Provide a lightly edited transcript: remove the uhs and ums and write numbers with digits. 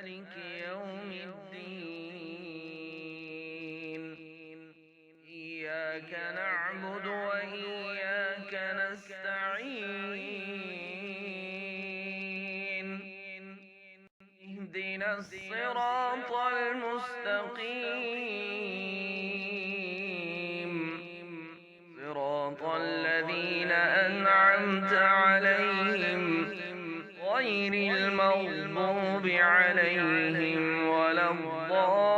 مالك يوم الدين إياك نعبد وإياك نستعين اهدنا الصراط المستقيم صراط الذين أنعمت عليهم غير المغضوب عليهم ولا الضالين